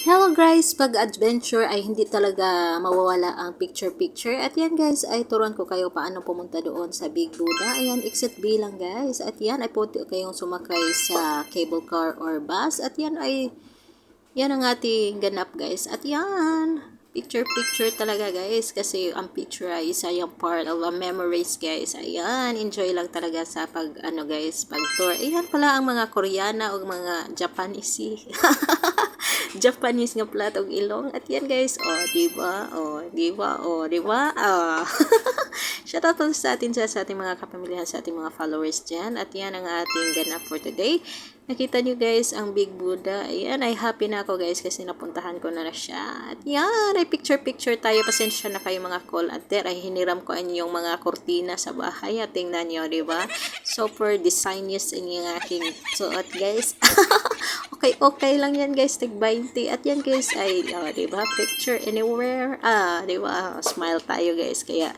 Hello guys, pag adventure ay hindi talaga mawawala ang picture-picture. At yan guys, ay turuan ko kayo paano pumunta doon sa Big Buddha. Ayan, exit B lang guys. At yan ay pwede kayong sumakay sa cable car or bus. At yan ay, yan ang ating ganap guys. At yan, picture-picture talaga guys. Kasi ang picture ay isa yung part of a memories guys. Ayan, enjoy lang talaga sa pag, guys, pag tour. Ayan pala ang mga Koreana o mga Japanese. Japanese nga pala og ilong. At yan guys, diba? Diba? Shout out po sa atin sa ating mga kapamilyahan, sa ating mga followers dyan. At yan ang ating ganap for today. Nakita nyo guys, ang Big Buddha. Ayan, ay happy na ako guys kasi napuntahan ko na siya. At yan, ay picture-picture tayo. Pasensya na kayo mga call at there. Ay hiniram ko yung mga kortina sa bahay. At tingnan nyo, diba? Super designers yung aking suot guys. Okay lang yan guys, tig 20. At yan guys ay, diba, picture anywhere. Diba, smile tayo guys. Kaya,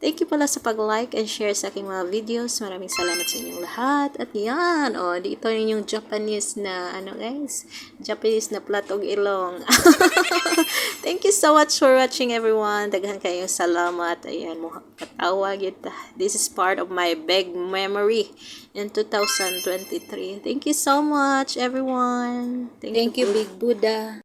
thank you pala sa pag-like and share sa aking mga videos. Maraming salamat sa inyong lahat. At yan, dito yung Japanese na, guys, Japanese na platog ilong. Thank you so much for watching everyone. Daghan kayong salamat. Ayan, mo katawa kita. This is part of my big memory in 2023. Thank you so much everyone. Thank you Big Buddha.